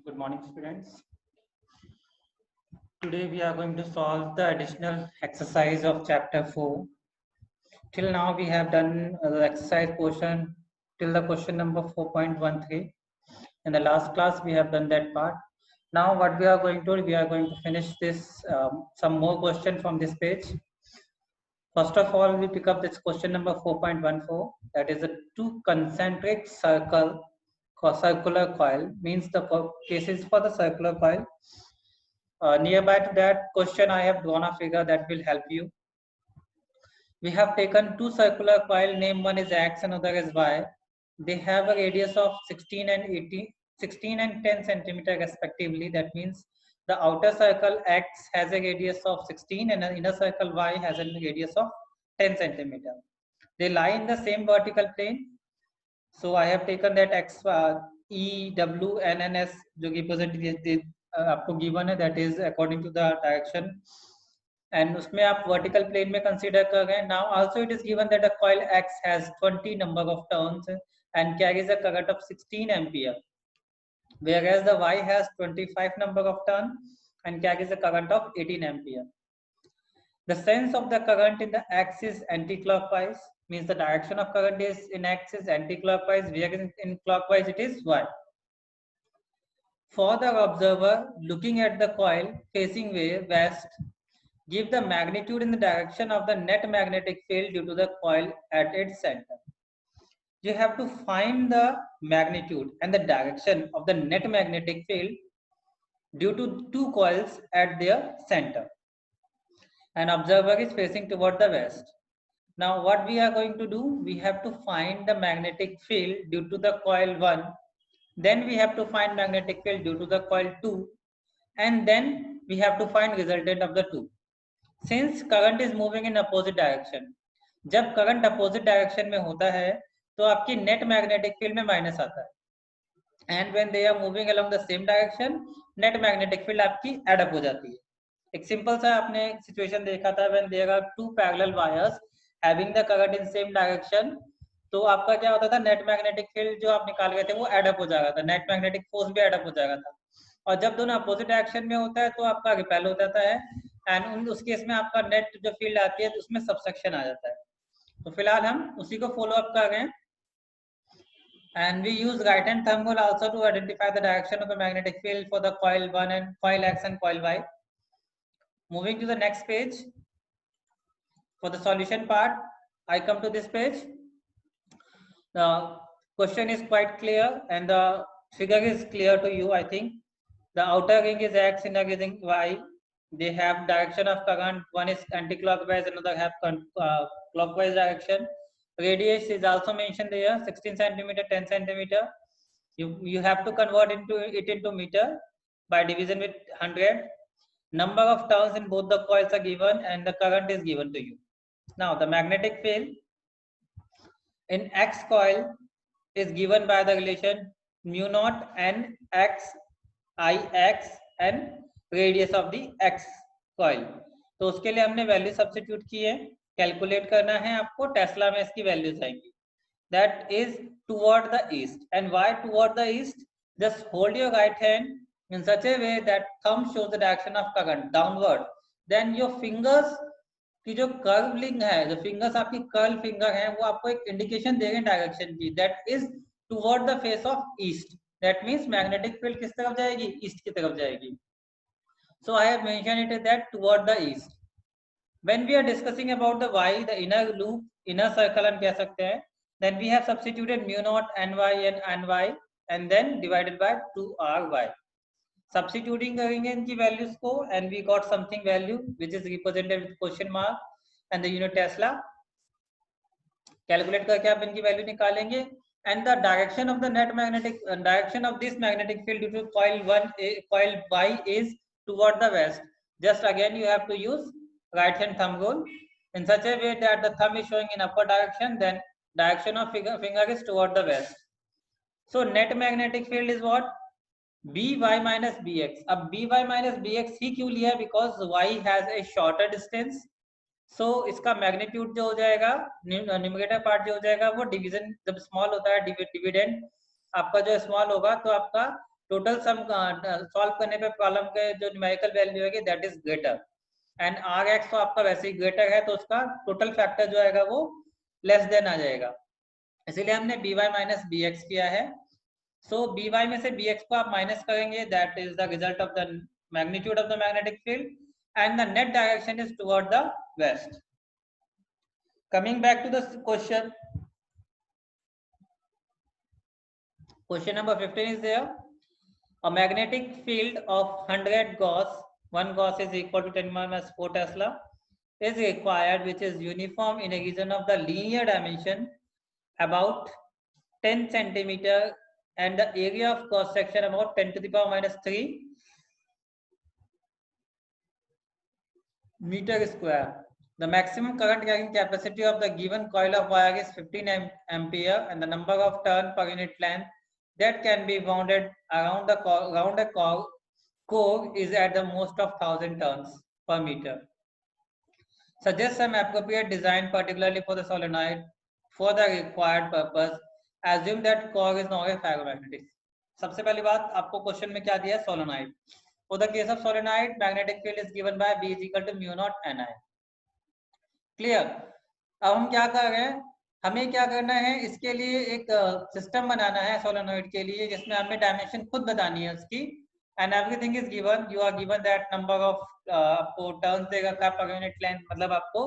Good morning, students. Today we are going to solve the additional exercise of chapter 4. Till now we have done the exercise portion till the question number 4.13. In the last class we have done that part. Now what we are going to finish this some more question from this page. First of all, we pick up this question number 4.14. That is a two concentric circular coil, means the cases for the circular coil. Nearby to that question, I have drawn a figure that will help you. We have taken two circular coil, name one is X and other is Y. They have a radius of 16 and 10 centimeter respectively. That means the outer circle X has a radius of 16 and the inner circle Y has a radius of 10 centimeter. They lie in the same vertical plane. So I have taken that X, E, W, N, and S जो represent आपको given है, that is according to the direction, and उसमें आप vertical plane में consider कर रहे हैं. Now also it is given that the coil X has 20 number of turns and carries a current of 16 ampere, whereas the Y has 25 number of turns and carries a current of 18 ampere. The sense of the current in the X is anti-clockwise, means the direction of current is in X is anti-clockwise, whereas in clockwise it is Y. For the observer looking at the coil facing west, give the magnitude in the direction of the net magnetic field due to the coil at its center. You have to find the magnitude and the direction of the net magnetic field due to two coils at their center. An observer is facing toward the west. Now what we are going to do, we have to find the magnetic field due to the coil 1, then we have to find magnetic field due to the coil 2, and then we have to find resultant of the two. Since current is moving in opposite direction, जब current opposite direction में होता है तो आपकी net magnetic field में minus आता है, and when they are moving along the same direction, net magnetic field आपकी add up हो जाती है. एक सिंपल सा आपने सिचुएशन देखा था, when there are two parallel wires having the current in same direction, तो आपका क्या होता था, नेट मैग्नेटिक फील्ड जो आप निकाल गए थे वो एड अप हो जाएगा था, नेट मैग्नेटिक फोर्स भी एड अप हो जाएगा था. और जब दोनों अपोजिट डायरेक्शन में होता है तो आपका रिपेल हो जाता है, एंड उस केस में आपका नेट जो फील्ड आती है तो उसमें सबसेक्शन आ जाता है. तो फिलहाल हम उसी को फॉलो अप कर रहे हैं. And we use right hand thumb rule also to identify the direction of the magnetic field for the coil 1 and coil X and coil Y. Moving to the next page. For the solution part, I come to this page. The question is quite clear and the figure is clear to you, I think. The outer ring is X, inner ring is Y. They have direction of current. One is anti-clockwise, another have clockwise direction. Radius is also mentioned there, 16 centimeter, 10 centimeter. You have to convert it into meter by division with 100. Number of turns in both the coils are given and the current is given to you. Now the magnetic field in X coil is given by the relation mu naught n x I x and radius of the X coil. तो उसके लिए हमने value substitute की है, calculate करना है आपको, Tesla में इसकी वैल्यूज आएंगी. That is toward the east. And why toward the east? Just hold your right hand in such a way that thumb shows the direction of current downward. Then your fingers की जो कर्वलिंग है, जो fingers आपकी curl finger है, वो आपको एक indication देंगे डायरेक्शन की. That is toward the face of east. That means magnetic field किस तरफ जाएगी, ईस्ट की तरफ जाएगी. So I have mentioned it that toward the east. When we are discussing about the Y, the inner loop, inner circle हम कह सकते हैं, then we have substituted mu naught ny and ny and then divided by 2ry. Substituting करेंगे इनकी values को and we got something value which is represented with question mark and the unit Tesla. Calculate करके आप इनकी value निकालेंगे and the direction of the net magnetic direction of this magnetic field due to coil 1 coil Y is toward the west. Just again you have to use right hand thumb rule in such a way that the thumb is showing in upper direction, then direction of finger is toward the west. So net magnetic field is what? by minus bx. अब by minus bx ही क्यों लिया? Because y has a shorter distance. So इसका magnitude जो हो जाएगा, numerator part जो हो जाएगा वो डिवीजन, जब स्मॉल होता है डिविडेंड आपका जो स्मॉल होगा तो आपका टोटल सम सॉल्व करने पे प्रॉब्लम के जो न्यूमेरिकल वैल्यू है that is greater, and R X तो आपका वैसे ही ग्रेटर है, तो उसका टोटल फैक्टर जो आएगा वो लेस देन आ जाएगा, इसीलिए हमने B Y minus B X किया है। सो बी वाई में से बी एक्स को आप माइनस करेंगे, that is the result of the magnitude of the magnetic field, and the net direction is toward the west. Coming back to the question, question number 15 is there. A magnetic field of 100 Gauss, 1 Gauss is equal to 10 minus 4 Tesla, is required, which is uniform in a region of the linear dimension about 10 centimeter and the area of cross section about 10 to the power minus 3 meter square. The maximum current carrying capacity of the given coil of wire is 15 ampere, and the number of turn per unit length that can be wounded around a core is at the most of 1000 turns per meter. Suggest some appropriate design, particularly for the solenoid, for the required purpose. Assume that core is not a ferromagnetic. सबसे पहली बात आपको question में क्या दिया है, solenoid. For the case of solenoid, magnetic field is given by B is equal to mu naught Ni. Clear. अब हम क्या कर रहे हैं, हमें क्या करना है, इसके लिए एक सिस्टम बनाना है सोलेनॉइड के लिए, जिसमें हमें डायमेंशन खुद बतानी है उसकी, and everything is given, you are given that number of, आपको टर्न्स देगा क्या पर यूनिट लेंथ, मतलब आपको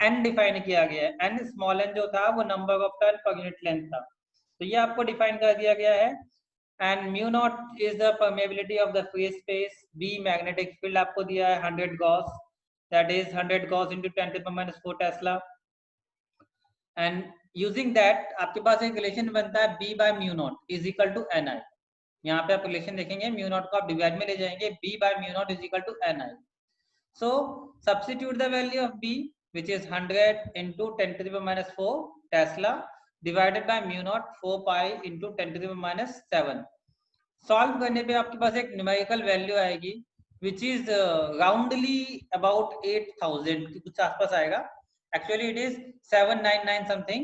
n डिफाइन किया गया है, n स्मॉल n जो था वो number of turn per unit length था, तो ये आपको डिफाइन कर दिया गया है। And mu naught is the permeability of the free space, B magnetic field आपको दिया है 100 gauss, that is 100 gauss into 10 to the minus 4 Tesla, and using that आपके पास एक रिलेशन बनता है B by mu naught is equal to Ni। यहाँ पे आप रिलेशन देखेंगे, म्यू नॉट को आप डिवाइड में ले जाएंगे, B by mu naught is equal to Ni। So substitute the value of B, which is 100 into 10 to the power minus 4 Tesla divided by mu naught 4 pi into 10 to the power minus 7। Solve करने पे आपके पास एक numerical value आएगी which is roundly about 8000 के कुछ आसपास आएगा, actually it is 799 something,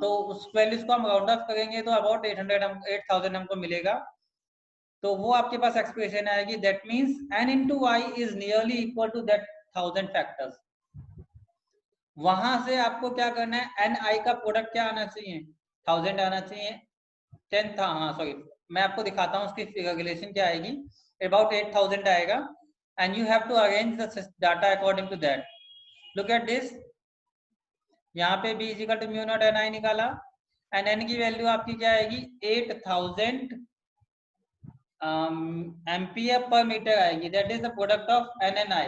तो उस वैल्यूज को हम राउंड ऑफ करेंगे तो अबाउट 8000 हमको मिलेगा, तो वो आपके पास एक्सप्रेशन आएगी, that means n into y is nearly equal to that 1000 factors। वहां से आपको क्या करना है, ni का प्रोडक्ट क्या आना चाहिए, 1000 आना चाहिए, 10 था, हाँ सॉरी, मैं आपको दिखाता हूँ उसकी रिलेशन क्या आएगी, about 8000 आएगा, and you have to arrange the data according to that। look at this, यहाँ पे b is equal to mu naught ni निकाला, and n की वैल्यू आपकी क्या आएगी, 8000 एम्पियर पर मीटर आएगी, that is the product of n and i।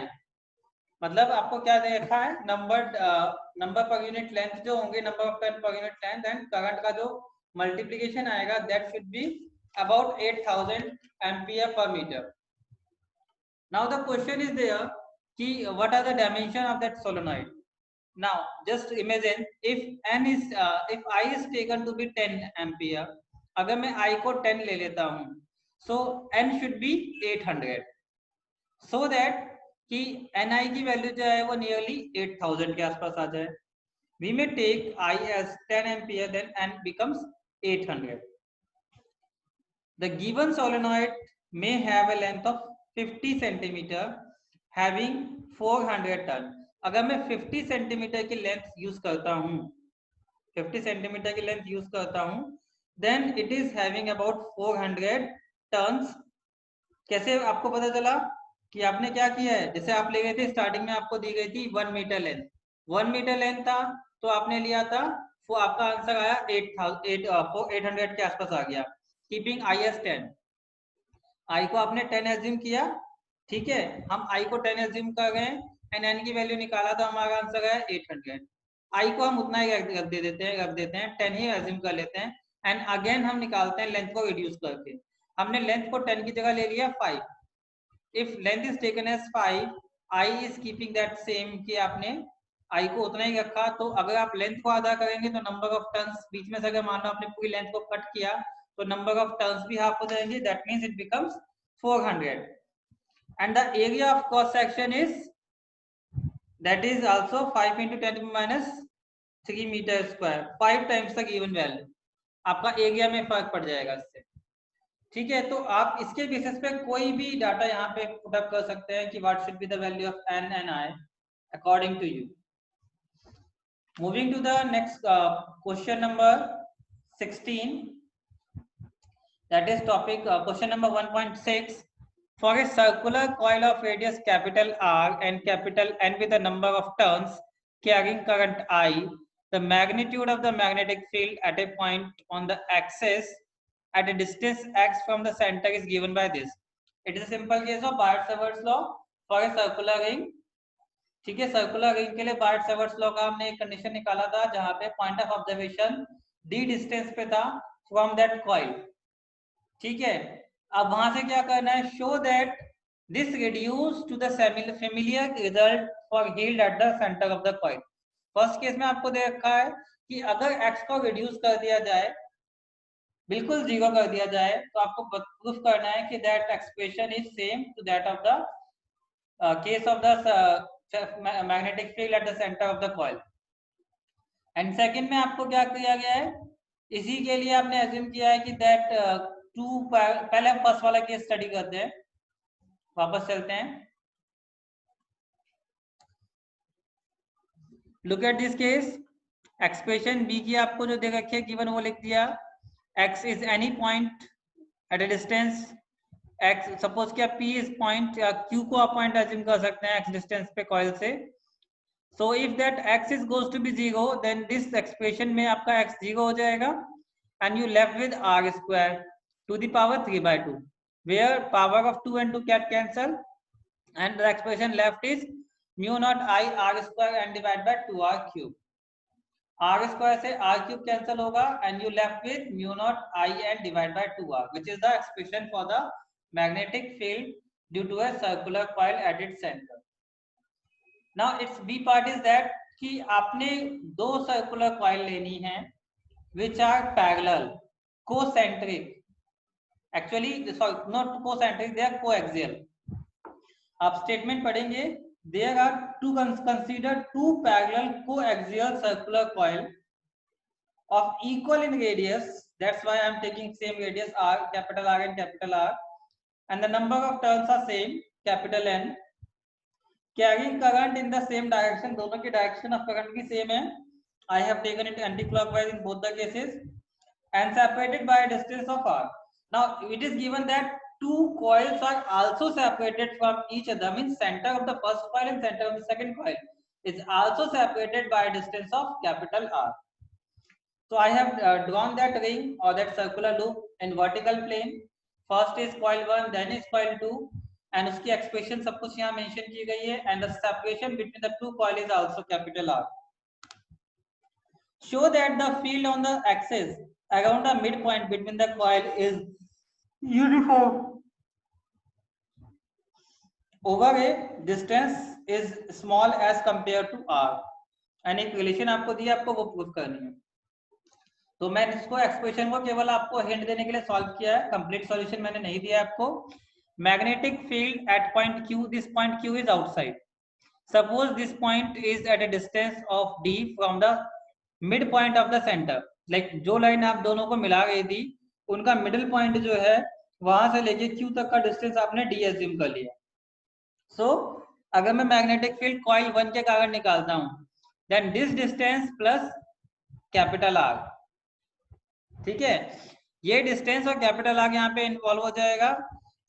मतलब आपको क्या देखा है, नंबर पर यूनिट लेंथ जो होंगे, number of turn per unit length, and current का जो मल्टीप्लीकेशन आएगा that should be about 8000 ampere per meter। Now the question is there ki what are the dimension of that solenoid। now just imagine if n is if I is taken to be 10 ampere, अगर मैं I को 10 ले लेता हूँ, so n should be 800, so that कि ni की value जो है वो नियरली 8000 के आसपास आ जाए। we may take I as 10 ampere, then n becomes 800। The given solenoid may have a length of 50 centimeter having 400 turn। अगर मैं 50 सेंटीमीटर की लेंथ यूज करता हूँ, 50 सेंटीमीटर की लेंथ यूज करता हूँ, then it is having about 400 turns. कैसे आपको पता चला कि आपने क्या किया है, जैसे आप ले गए थे स्टार्टिंग में, आपको दी गई थी 1 मीटर लेंथ, 1 मीटर लेंथ था, तो आपने लिया था, वो आपका आंसर आया 800 के आसपास आ गया, कीपिंग आई एस 10। आई को आपने 10 एज्यूम किया, ठीक है, हम आई को 10 एज्यूम कर गए एंड एन की वैल्यू निकाला, तो हमारा आंसर है 800। आई को हम उतना ही रख देते हैं 10 ही एज्यूम कर लेते हैं, एंड अगेन हम निकालते हैं लेंथ को रिड्यूस करके। हमने लेंथ को 10 की जगह ले लिया 5। If length is taken as 5, I is keeping that same, कि आपने आई को उतना ही रखा, तो अगर आप लेंथ को आधा करेंगे तो नंबर ऑफ टर्न्स बीच में से, अगर मान लो आपने पूरी लेंथ को कट किया तो नंबर ऑफ टर्न्स भी हाफ हो जाएंगे, that means it becomes 400। And the area of cross section is that is also 5 into 10 minus 3 metre square, 5 times the given value, आपका एरिया में फर्क पड़ जाएगा इससे। ठीक है, तो आप इसके बेसिस पे कोई भी डाटा यहाँ पे पुटअप कर सकते हैं कि what should be the value of n and I according to you. Moving to the next question number 16, that is topic question number 1.6. For a circular coil of radius capital R and capital N with a number of turns carrying current I, the magnitude of the magnetic field at a point on the axis at a distance x from the center is given by this. It is a simple case of Biot-Savart's law for a circular ring. ठीक है, circular ring के लिए BART-Savart's law का हमने एक condition निकाला था जहां पे point of observation D distance पे था फ्रॉम दैट कॉइल. ठीक है, अब वहां से क्या करना है, show that this reduce to the familiar result for field at the centre of the coil. First case में आपको दे रखा है कि अगर एक्स को रिड्यूस कर दिया जाए, बिल्कुल जीरो कर दिया जाए, तो आपको प्रूफ करना है कि that expression is same to that of the case of the magnetic field at the centre of the coil. And second में आपको क्या किया गया है, इसी के लिए आपने एज्यूम किया है कि दैट पहले हम फर्स्ट वाला केस स्टडी करते हैं, वापस चलते हैं. Look at this case. Expression B की आपको जो दे रखी है गिवन वो लिख दिया. x is any point at a distance x, suppose क्या p इज पॉइंट या q को आप पॉइंट एज्यूम कर सकते हैं x डिस्टेंस पे कॉइल से. So if that x is goes to be 0, then this expression में आपका x 0 हो जाएगा and you left with r square to the power 3 by 2, where power of 2 and 2 can cancel and the expression left is mu naught I r square and divided by 2r cube. r square से r cube cancel होगा and you left with mu naught I and divided by 2r, which is the expression for the magnetic field due to a circular coil at its center. Now its B part is that कि आपने दो circular coil लेनी है which are parallel, co-centric, actually sorry not co-centric, they are coaxial. आप statement पढ़ेंगे, there are to consider two parallel coaxial circular coil of equal in radius, that's why I am taking same radius r, capital R and capital R, and the number of turns are same, capital N, carrying current in the same direction, दोनों की direction of current की same है. I have taken it anti-clockwise in both the cases and separated by a distance of r. Now it is given that two coils are also separated from each other, means center of the first coil and center of the second coil is also separated by a distance of capital R. So I have drawn that ring or that circular loop in vertical plane. First is coil 1, then is coil 2. And उसकी expression सब कुछ यहाँ mention की गई है. And the separation between the two coil is also capital R. Show that the field on the axis around the mid point between the coil is uniform over a distance is small as compare to R. And एक relation आपको दिया, आपको वो proof करनी है. तो मैं इसको एक्सप्रेशन को केवल आपको हिंट देने के लिए सॉल्व किया है, कंप्लीट सॉल्यूशन मैंने नहीं दिया आपको. Magnetic field at point Q, this point Q is outside. Suppose this point is at a distance of d from the midpoint of the center. Like जो लाइन आप दोनों को मिला गई थी, उनका मिडिल पॉइंट जो है वहां से लेके Q तक का डिस्टेंस आपने d एज्यूम कर लिया. So अगर मैं मैग्नेटिक फील्ड कॉइल 1 के कारण निकालता हूं, then this distance plus capital R. ठीक है, ये डिस्टेंस और कैपिटल R यहाँ पे इन्वॉल्व हो जाएगा.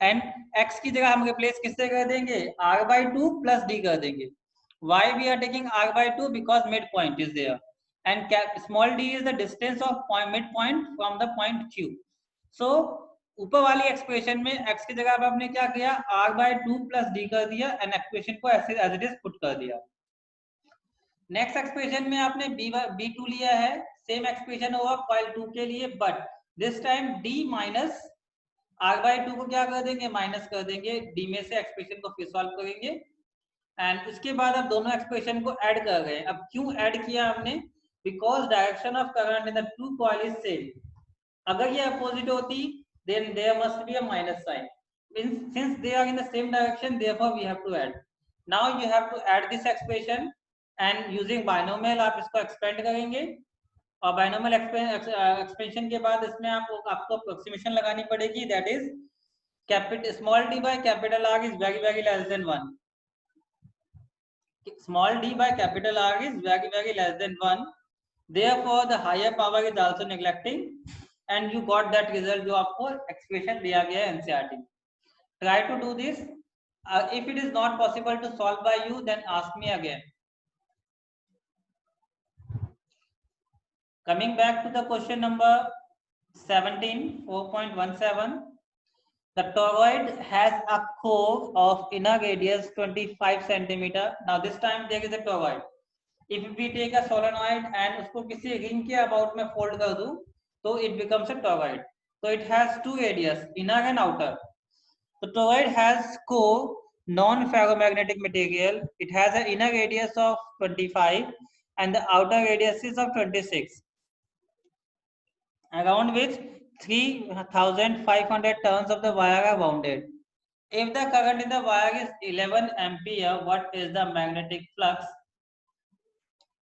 एंड x की जगह हम रिप्लेस किससे कर देंगे, r/2 प्लस d कर देंगे. why we are taking r/2? because mid point is there and small d is the distance of mid point from the point Q. so ऊपर वाली एक्सप्रेशन में x की जगह आपने क्या किया, r/2 प्लस d कर दिया एंड एक्सप्रेशन को ऐसे एज इट इज पुट कर दिया. नेक्स्ट एक्सप्रेशन में आपने b2 लिया है, सेम एक्सप्रेशन होगा कॉइल 2 के लिए, but this time d minus r/2 को क्या कर देंगे, माइनस कर देंगे, d में से एक्सप्रेशन को फिर सॉल्व करेंगे. एंड उसके बाद अब दोनों एक्सप्रेशन को ऐड कर रहे हैं. अब क्यों ऐड किया हमने, because direction of current in the two coil is same. अगर ये अपोजिट होती then there must be a minus sign. Since they are in the same direction therefore we have to add. Now you have to add this expression and using binomial आप इसको expand करेंगे और binomial expansion के बाद इसमें आपको approximation लगानी पड़ेगी, that is small d by capital R is very less than 1. Small d by capital R is very less than 1. Therefore, the higher power is also neglecting, and you got that result जो आपको expression दिया गया है NCERT. Try to do this. If it is not possible to solve by you, then ask me again. Coming back to the question number 17, 4.17. The toroid has a core of inner radius 25 centimeter. Now this time there is a toroid. If we take a solenoid and उसको किसी ring के about में fold कर दूं, तो it becomes a toroid. So it has two radius, inner and outer. The toroid has core non-ferromagnetic material. It has an inner radius of 25 and the outer radius is of 26, around which 3,500 turns of the wire are wounded. If the current in the wire is 11 ampere, what is the magnetic flux?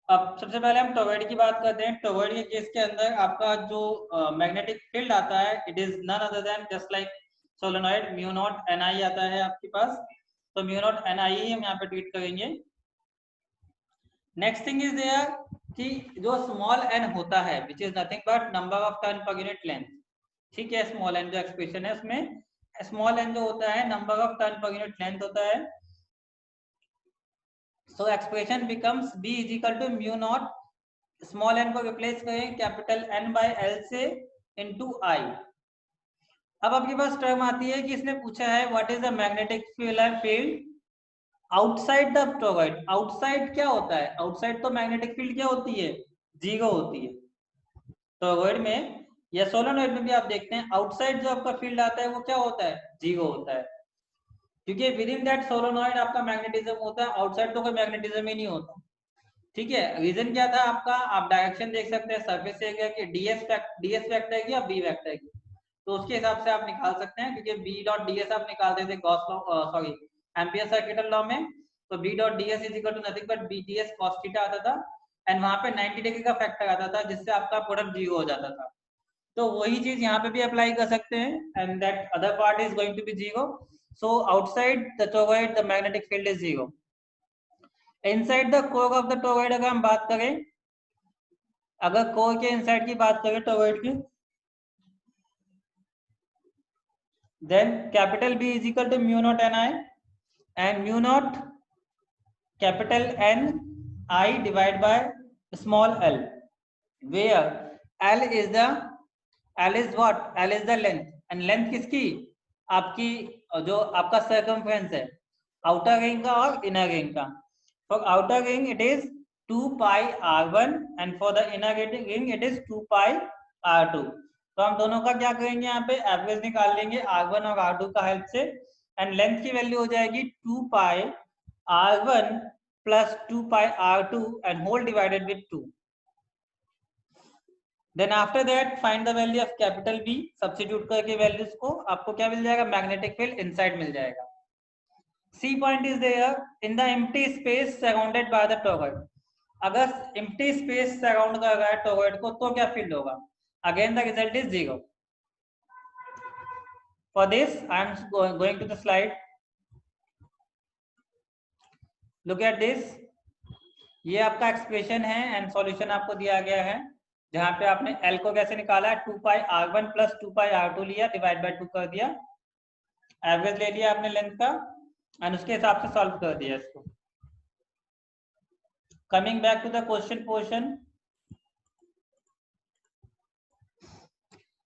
अब सबसे पहले हम toroid की बात करते हैं. Toroid के case के अंदर आपका जो मैग्नेटिक फील्ड आता है, it is none other than just like solenoid, mu naught N I आता है आपके पास. तो म्यू नॉट एन आई हम यहाँ पे ट्रीट करेंगे. नेक्स्ट थिंग इज देयर कि जो स्मॉल एन होता है which is nothing but number of turn per unit length. ठीक है, स्मॉल एन जो एक्सप्रेशन है उसमें स्मॉल एन जो होता है number of turn per unit length होता है. So expression becomes b is equal to mu naught, small n को रिप्लेस करें कैपिटल N बाय L से इनटू I. अब आपके पास टर्म आती है कि इसने पूछा है what is the magnetic field outside the toroid. Outside क्या होता है? आउटसाइड तो मैग्नेटिक फील्ड क्या होती है? जीरो होती है. टोरॉइड में या सोलेनॉइड में भी आप देखते हैं आउटसाइड जो आपका फील्ड आता है वो क्या होता है? जीरो होता है, क्योंकि विद इन दैट सोलेनॉइड आपका मैग्नेटिज्म होता है. आउटसाइड तो कोई मैग्नेटिज्म ही नहीं होता. ठीक है, रीजन क्या था आपका? आप डायरेक्शन देख सकते हैं सरफेस एरिया की ds वेक्टर की या b वेक्टर की, तो उसके हिसाब से आप निकाल सकते हैं, क्योंकि b डॉट ds आप निकालते थे Gauss law, sorry Ampere circuital law में. तो b dot ds is equal to nothing but b ds cos theta आता था, एंड वहां पे 90 डिग्री का फैक्टर आता था जिससे आपका प्रोडक्ट जीरो हो जाता था. तो वही चीज यहाँ पे भी अप्लाई कर सकते हैं, and that other part is going to be zero. So outside the toroid the magnetic field is zero. Inside the core of the toroid अगर हम बात करें, अगर कोर के इनसाइड की बात करें टोरॉइड की, then capital B is equal to mu naught N I and mu naught capital N I divide by small l, where L is what? L is the length, and length किसकी? आपकी जो आपका circumference है, outer ring का और inner ring का. For outer ring it is 2 pi r1 and for the inner ring it is 2 pi r2. तो हम दोनों का क्या करेंगे, यहाँ पे एवरेज निकाल लेंगे r1 और r2 का हेल्प से, एंड लेंथ की वैल्यू हो जाएगी 2 pi r1 plus 2 pi r2 and whole divided with 2. Then after that find the value of capital B. Substitute करके वैल्यूज को आपको क्या मिल जाएगा? मैग्नेटिक फील्ड इनसाइड मिल जाएगा. C point is there in the empty space surrounded by the toroid. अगर empty space surround कर रहा है toroid को तो क्या फील्ड होगा? Again the result is zero. For this I am going to the slide. Look at this. ये आपका एक्सप्रेशन है एंड सॉल्यूशन आपको दिया गया है, जहां पे आपने L को कैसे निकाला है? 2 pi r1 plus 2 pi r2 लिया, डिवाइड बाय 2 कर दिया, एवरेज ले लिया आपने लेंथ का एंड उसके हिसाब से सॉल्व कर दिया इसको. Coming back to the question portion,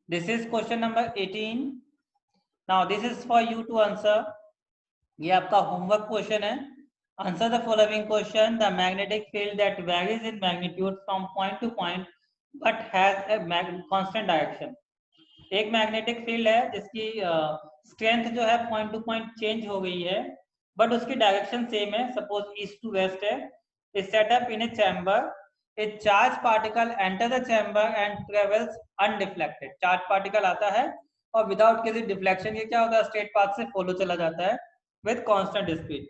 this is question number 18. Now this is for you to answer. ये आपका होमवर्क क्वेश्चन है. Answer the following question. The magnetic field that varies in magnitude from point to point but has a constant direction. एक magnetic field है जिसकी strength जो है point to point change हो गई है, बट उसकी डायरेक्शन सेम है. सपोज ईस्ट टू वेस्ट है. Is set up in A chamber. A charge particle enter the chamber and travels undeflected. Charge particle आता है और विदाउट किसी डिफ्लेक्शन के क्या होता है? स्ट्रेट पाथ से फॉलो चला जाता है with constant speed.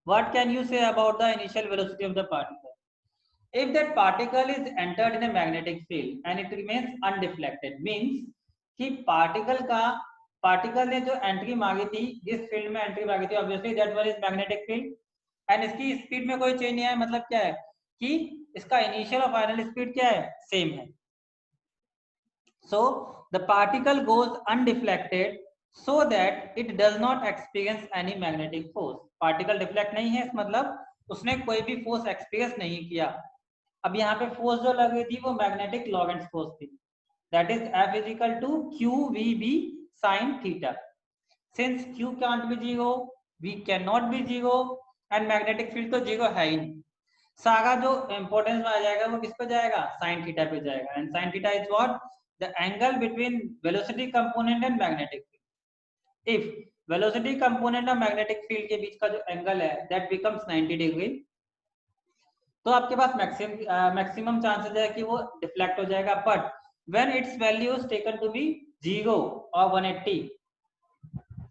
What can you say about the initial velocity of the particle? If that particle is entered in a magnetic field and it remains undeflected, means कि particle ने जो entry मांगी थी, जिस field में entry मांगी थी, obviously that one is magnetic field, and इसकी स्पीड में कोई चेंज नहीं आया, मतलब क्या है कि इसका इनिशियल और फाइनल स्पीड क्या है, सेम है. So the particle goes undeflected so that it does not experience any magnetic force. Particle deflect नहीं है, मतलब उसने कोई भी फोर्स एक्सपीरियंस नहीं किया. अब यहाँ पे फोर्स जो लगी थी वो मैग्नेटिक लॉरेंट्ज फोर्स थी, that is F is equal to QVB sin theta. Since Q can't be zero, V cannot be zero, and magnetic field तो जीरो है ही नहीं, सारा जो इंपॉर्टेंस में आ जाएगा वो किस पे जाएगा, साइन थीटा पे जाएगा. And sine theta is what, the angle between velocity component and magnetic field. If velocity component और मैग्नेटिक फील्ड के बीच का जो एंगल है दैट बिकम्स 90 डिग्री, तो आपके पास मैक्सिमम चांसेस है कि वो डिफ्लेक्ट हो जाएगा. But when its value is taken to be 0 और 180,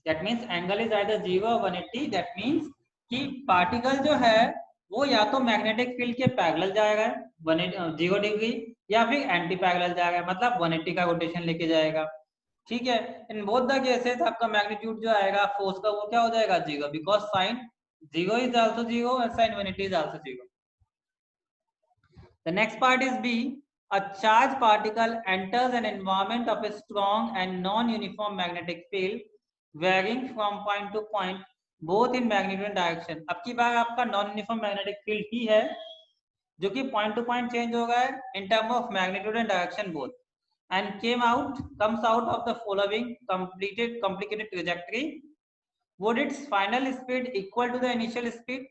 that means angle is either 0 और 180, दैट मींस कि पार्टिकल जो है वो या तो मैग्नेटिक फील्ड के पैरेलल जाएगा 0 डिग्री, या फिर एंटी पैरेलल जाएगा, मतलब 180 का रोटेशन लेके जाएगा. ठीक है. इन बोथ द केसेस आपका मैग्नीट्यूड जो आएगा फोर्स का वो क्या हो जाएगा, 0, because sign 0 is also 0 and sin 180 is also 0. The next part is B. A charged particle enters an environment of a strong and non-uniform magnetic field varying from point to point both in magnitude and direction. अब की बार आपका non uniform magnetic field ही है जो कि point to point change हो गया है in term of magnitude and direction both, and comes out of the following complicated trajectory. Would its final speed equal to the initial speed?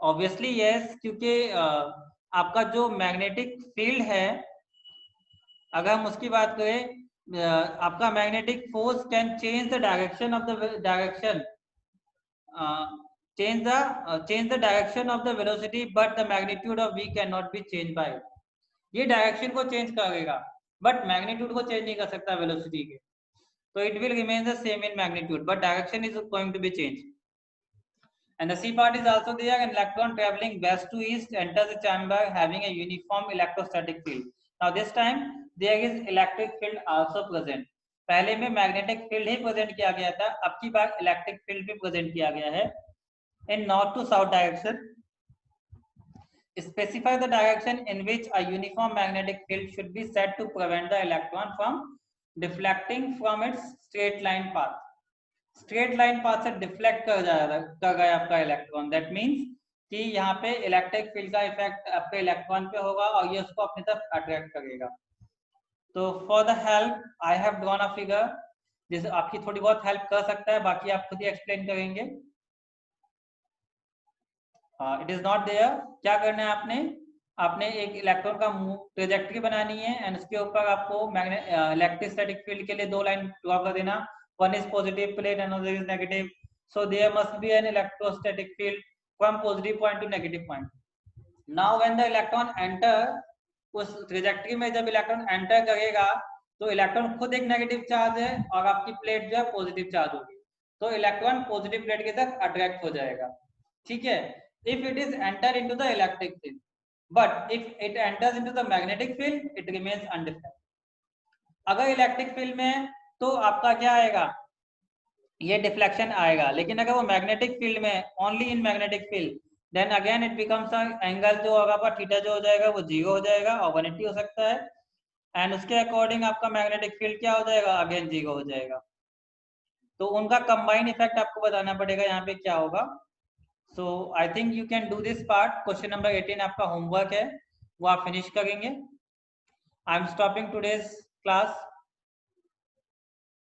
Obviously yes, क्योंकि आपका जो magnetic field है, अगर हम उसकी बात करें, आपका magnetic force can change the direction of the direction, change the direction of the velocity, but the magnitude of v cannot be changed by it. ये डायरेक्शन को चेंज करेगा बट मैग्नीट्यूड को चेंज नहीं कर सकता वेलोसिटी के, तो it will remain the same in magnitude but direction is going to be change. And the C part is also there. An electron traveling west to east enters a chamber having a uniform electrostatic field. Now this time there is electric field also present. पहले में magnetic field ही present किया गया था, अब की बार electric field भी present किया गया है in north to south direction. Specify the direction in which a uniform magnetic field should be set to prevent the electron from deflecting from its straight line path. Straight line path से deflect कर गया आपका electron, that means कि यहाँ पे electric field का effect आपके electron पे होगा और ये उसको अपनी तरफ अट्रैक्ट करेगा. तो for the help I have drawn a figure, जिससे आपकी थोड़ी बहुत हेल्प कर सकता है, बाकी आप खुद ही एक्सप्लेन करेंगे. It is not there. क्या करना है आपने एक इलेक्ट्रॉन का ट्रेजेक्टरी बनानी है एंड उसके ऊपर आपको इलेक्ट्रोस्टैटिक फील्ड के लिए दो लाइन ड्रॉ कर देना. One is positive plate, another is negative. So there must be an electrostatic field from positive point to negative point. Now when the electron enter, उस ट्रेजेक्टरी में जब इलेक्ट्रॉन एंटर करेगा तो इलेक्ट्रॉन खुद एक negative charge है और आपकी प्लेट जो है पॉजिटिव चार्ज होगी, तो इलेक्ट्रॉन पॉजिटिव प्लेट की तरफ अट्रैक्ट हो जाएगा. ठीक है. If it is enter into the electric field, but if it enters into the magnetic field it remains undeflected. अगर इलेक्ट्रिक फील्ड में तो आपका क्या आएगा, ये डिफ्लेक्शन आएगा, लेकिन अगर वो मैग्नेटिक फील्ड में, only in magnetic field, then again it becomes angle जो होगा आपका थीटा जो हो जाएगा वो 0 हो जाएगा और 180 हो सकता है, एंड उसके अकॉर्डिंग आपका मैग्नेटिक फील्ड क्या हो जाएगा, अगेन 0 हो जाएगा. तो उनका कंबाइन इफेक्ट आपको बताना पड़ेगा यहाँ पे क्या होगा. So I think you can do this part. Question number 18 आपका होमवर्क है, वो आप फिनिश करेंगे. I am stopping today's class.